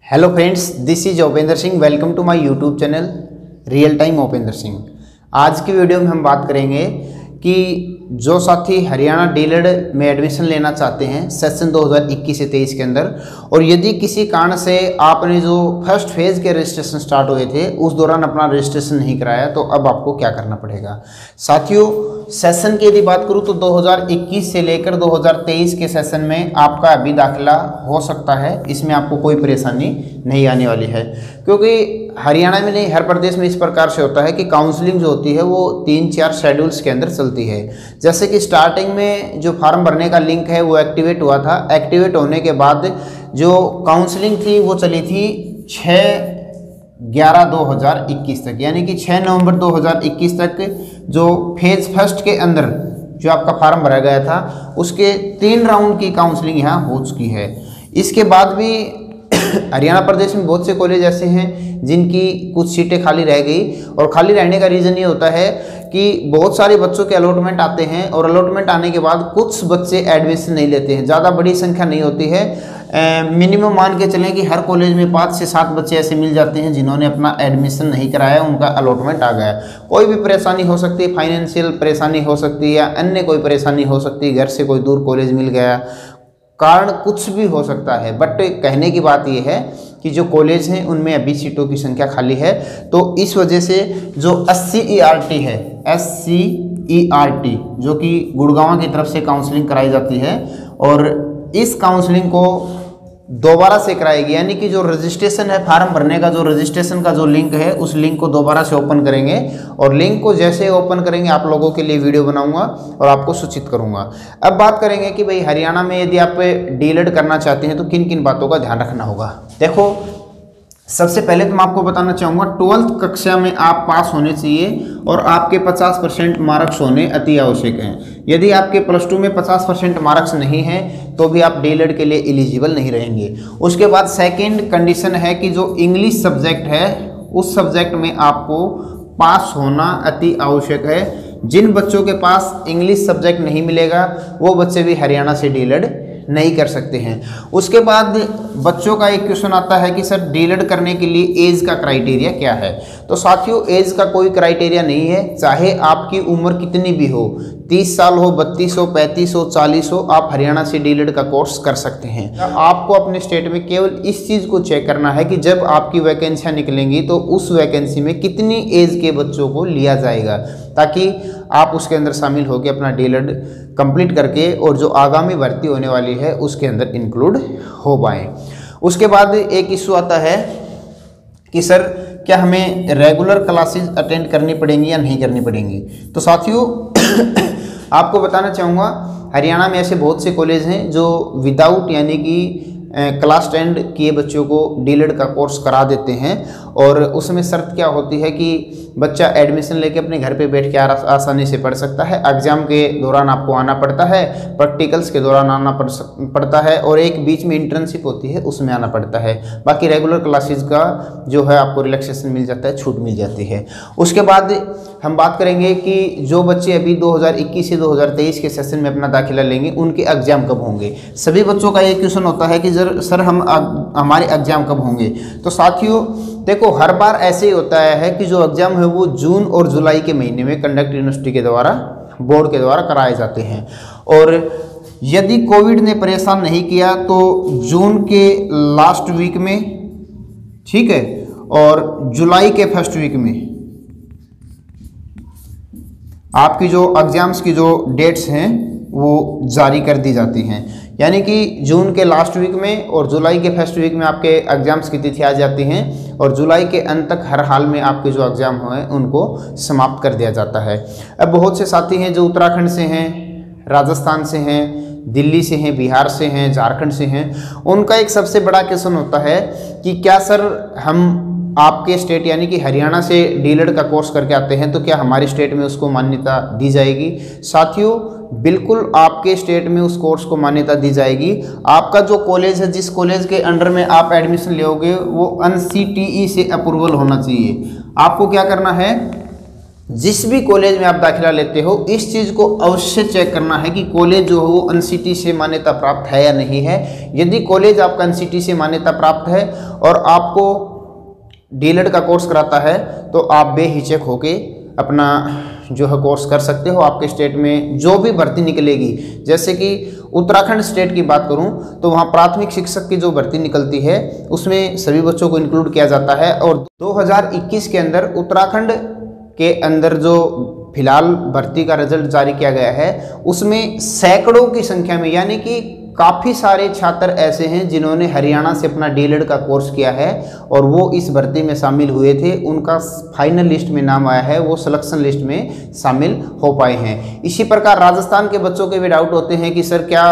Hello friends, this is Upendra Singh. Welcome to my YouTube channel real time Upendra Singh. आज की video में हम बात करेंगे कि जो साथी हरियाणा डीएलएड में एडमिशन लेना चाहते हैं सेशन 2021 से 23 के अंदर, और यदि किसी कारण से आपने जो फर्स्ट फेज़ के रजिस्ट्रेशन स्टार्ट हुए थे उस दौरान अपना रजिस्ट्रेशन नहीं कराया, तो अब आपको क्या करना पड़ेगा। साथियों, सेशन की यदि बात करूं तो 2021 से लेकर 2023 के सेशन में आपका अभी दाखिला हो सकता है। इसमें आपको कोई परेशानी नहीं आने वाली है, क्योंकि हरियाणा में नहीं, हर प्रदेश में इस प्रकार से होता है कि काउंसलिंग जो होती है वो 3-4 शेड्यूल्स के अंदर चलती है। जैसे कि स्टार्टिंग में जो फॉर्म भरने का लिंक है वो एक्टिवेट हुआ था। एक्टिवेट होने के बाद जो काउंसलिंग थी वो चली थी 6/11/2021 तक, यानी कि 6 नवंबर 2021 तक जो फेज़ फर्स्ट के अंदर जो आपका फॉर्म भरा गया था उसके 3 राउंड की काउंसलिंग यहाँ हो चुकी है। इसके बाद भी हरियाणा प्रदेश में बहुत से कॉलेज ऐसे हैं जिनकी कुछ सीटें खाली रह गई, और खाली रहने का रीज़न ये होता है कि बहुत सारे बच्चों के अलॉटमेंट आते हैं और अलॉटमेंट आने के बाद कुछ बच्चे एडमिशन नहीं लेते हैं। ज़्यादा बड़ी संख्या नहीं होती है, मिनिमम मान के चलें कि हर कॉलेज में 5 से 7 बच्चे ऐसे मिल जाते हैं जिन्होंने अपना एडमिशन नहीं कराया, उनका अलॉटमेंट आ गया। कोई भी परेशानी हो सकती है, फाइनेंशियल परेशानी हो सकती है या अन्य कोई परेशानी हो सकती है, घर से कोई दूर कॉलेज मिल गया, कारण कुछ भी हो सकता है। बट कहने की बात यह है कि जो कॉलेज हैं उनमें अभी सीटों की संख्या खाली है, तो इस वजह से जो SCERT है, SCERT जो कि गुड़गांव की तरफ से काउंसलिंग कराई जाती है, और इस काउंसलिंग को दोबारा से कराएगी, यानी कि जो रजिस्ट्रेशन है, फार्म भरने का जो रजिस्ट्रेशन का जो लिंक है उस लिंक को दोबारा से ओपन करेंगे, और लिंक को जैसे ओपन करेंगे आप लोगों के लिए वीडियो बनाऊंगा और आपको सूचित करूंगा। अब बात करेंगे कि भाई हरियाणा में यदि आप डीएलएड करना चाहते हैं तो किन किन बातों का ध्यान रखना होगा। देखो, सबसे पहले तो मैं आपको बताना चाहूँगा 12th कक्षा में आप पास होने चाहिए और आपके 50% मार्क्स होने अति आवश्यक हैं। यदि आपके +2 में 50% मार्क्स नहीं हैं तो भी आप डीएलएड के लिए एलिजिबल नहीं रहेंगे। उसके बाद सेकंड कंडीशन है कि जो इंग्लिश सब्जेक्ट है उस सब्जेक्ट में आपको पास होना अति आवश्यक है। जिन बच्चों के पास इंग्लिश सब्जेक्ट नहीं मिलेगा वो बच्चे भी हरियाणा से डीएलएड नहीं कर सकते हैं। उसके बाद बच्चों का एक क्वेश्चन आता है कि सर डीएलएड करने के लिए एज का क्राइटेरिया क्या है। तो साथियों, एज का कोई क्राइटेरिया नहीं है, चाहे आपकी उम्र कितनी भी हो, 30 साल हो, 32 हो, 35 हो, 40 हो, आप हरियाणा से डीएलएड का कोर्स कर सकते हैं। आपको अपने स्टेट में केवल इस चीज़ को चेक करना है कि जब आपकी वैकेंसियाँ निकलेंगी तो उस वैकेंसी में कितनी एज के बच्चों को लिया जाएगा, ताकि आप उसके अंदर शामिल होकर अपना डीएलएड कंप्लीट करके और जो आगामी भर्ती होने वाली है उसके अंदर इंक्लूड हो पाएँ। उसके बाद एक इशू आता है कि सर क्या हमें रेगुलर क्लासेस अटेंड करनी पड़ेंगी या नहीं करनी पड़ेंगी। तो साथियों आपको बताना चाहूँगा, हरियाणा में ऐसे बहुत से कॉलेज हैं जो विदाउट यानी कि क्लास 10 किए बच्चों को डीएलएड का कोर्स करा देते हैं, और उसमें शर्त क्या होती है कि बच्चा एडमिशन लेके अपने घर पे बैठ के आसानी से पढ़ सकता है। एग्ज़ाम के दौरान आपको आना पड़ता है, प्रैक्टिकल्स के दौरान आना पड़ता है, और एक बीच में इंटर्नशिप होती है उसमें आना पड़ता है। बाकी रेगुलर क्लासेस का जो है आपको रिलैक्सेशन मिल जाता है, छूट मिल जाती है। उसके बाद हम बात करेंगे कि जो बच्चे अभी 2021 से 2023 के सेशन में अपना दाखिला लेंगे उनके एग्ज़ाम कब होंगे। सभी बच्चों का ये क्वेश्चन होता है कि सर हमारे एग्ज़ाम कब होंगे। तो साथियों देखो, हर बार ऐसे ही होता है कि जो एग्ज़ाम है वो जून और जुलाई के महीने में कंडक्ट यूनिवर्सिटी के द्वारा, बोर्ड के द्वारा कराए जाते हैं, और यदि कोविड ने परेशान नहीं किया तो जून के लास्ट वीक में, ठीक है, और जुलाई के फर्स्ट वीक में आपकी जो एग्ज़ाम्स की जो डेट्स हैं वो जारी कर दी जाती हैं। यानी कि जून के लास्ट वीक में और जुलाई के फर्स्ट वीक में आपके एग्ज़ाम्स की तिथि आ जाती हैं, और जुलाई के अंत तक हर हाल में आपके जो एग्ज़ाम हैं उनको समाप्त कर दिया जाता है। अब बहुत से साथी हैं जो उत्तराखंड से हैं, राजस्थान से हैं, दिल्ली से हैं, बिहार से हैं, झारखंड से हैं, उनका एक सबसे बड़ा क्वेश्चन होता है कि क्या सर हम आपके स्टेट यानी कि हरियाणा से डीएलएड का कोर्स करके आते हैं तो क्या हमारे स्टेट में उसको मान्यता दी जाएगी। साथियों बिल्कुल आपके स्टेट में उस कोर्स को मान्यता दी जाएगी। आपका जो कॉलेज है, जिस कॉलेज के अंडर में आप एडमिशन लोगे वो NCTE से अप्रूवल होना चाहिए। आपको क्या करना है, जिस भी कॉलेज में आप दाखिला लेते हो इस चीज़ को अवश्य चेक करना है कि कॉलेज जो है वो एनसीटी से मान्यता प्राप्त है या नहीं है। यदि कॉलेज आपका एनसीटी से मान्यता प्राप्त है और आपको डीएलएड का कोर्स कराता है तो आप बेहिचक होके अपना जो है कोर्स कर सकते हो। आपके स्टेट में जो भी भर्ती निकलेगी, जैसे कि उत्तराखंड स्टेट की बात करूं तो वहां प्राथमिक शिक्षक की जो भर्ती निकलती है उसमें सभी बच्चों को इंक्लूड किया जाता है। और 2021 के अंदर उत्तराखंड के अंदर जो फिलहाल भर्ती का रिजल्ट जारी किया गया है उसमें सैकड़ों की संख्या में, यानी कि काफ़ी सारे छात्र ऐसे हैं जिन्होंने हरियाणा से अपना डीएलएड का कोर्स किया है और वो इस भर्ती में शामिल हुए थे। उनका फाइनल लिस्ट में नाम आया है, वो सिलेक्शन लिस्ट में शामिल हो पाए हैं। इसी प्रकार राजस्थान के बच्चों के भी डाउट होते हैं कि सर क्या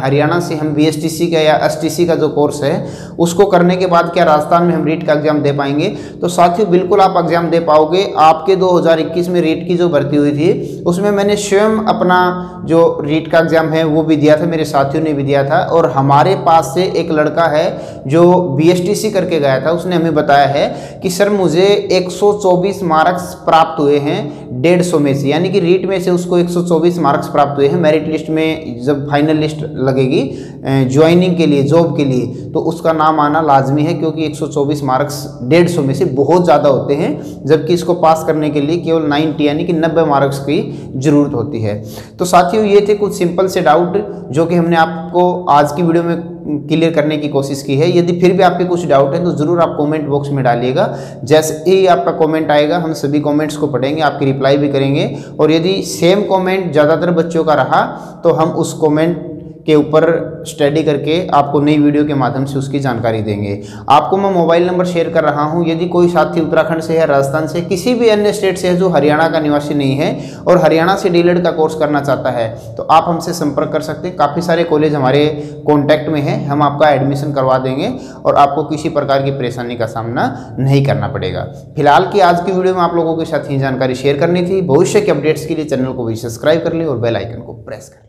हरियाणा से हम बीएसटीसी का या एसटीसी का जो कोर्स है उसको करने के बाद क्या राजस्थान में हम रीट का एग्जाम दे पाएंगे? तो साथियों बिल्कुल आप एग्जाम दे पाओगे। आपके 2021 में रीट की जो भर्ती हुई थी उसमें मैंने स्वयं अपना जो रीट का एग्जाम है वो भी दिया था, मेरे साथियों ने भी दिया था। और हमारे पास से एक लड़का है जो बीएसटीसी करके गया था, उसने हमें बताया है कि सर मुझे 124 मार्क्स प्राप्त हुए हैं 150 में से, यानी कि रीट में से उसको 124 मार्क्स प्राप्त हुए हैं। मेरिट लिस्ट में जब फाइनल लिस्ट लगेगी ज्वाइनिंग के लिए, जॉब के लिए, तो उसका नाम आना लाजमी है, क्योंकि 124 मार्क्स 150 में से बहुत ज़्यादा होते हैं, जबकि इसको पास करने के लिए केवल 90 यानी कि 90 मार्क्स की जरूरत होती है। तो साथियों ये थे कुछ सिंपल से डाउट जो कि हमने आपको आज की वीडियो में क्लियर करने की कोशिश की है। यदि फिर भी आपके कुछ डाउट है तो ज़रूर आप कमेंट बॉक्स में डालिएगा। जैसे ही आपका कमेंट आएगा हम सभी कमेंट्स को पढ़ेंगे, आपकी रिप्लाई भी करेंगे। और यदि सेम कमेंट ज़्यादातर बच्चों का रहा तो हम उस कमेंट के ऊपर स्टडी करके आपको नई वीडियो के माध्यम से उसकी जानकारी देंगे। आपको मैं मोबाइल नंबर शेयर कर रहा हूं। यदि कोई साथी उत्तराखंड से है, राजस्थान से, किसी भी अन्य स्टेट से है जो हरियाणा का निवासी नहीं है और हरियाणा से डीएलएड का कोर्स करना चाहता है तो आप हमसे संपर्क कर सकते हैं। काफ़ी सारे कॉलेज हमारे कॉन्टैक्ट में हैं, हम आपका एडमिशन करवा देंगे और आपको किसी प्रकार की परेशानी का सामना नहीं करना पड़ेगा। फिलहाल की आज की वीडियो में आप लोगों के साथ ही जानकारी शेयर करनी थी। भविष्य के अपडेट्स के लिए चैनल को भी सब्सक्राइब कर लें और बेल आइकन को प्रेस करें।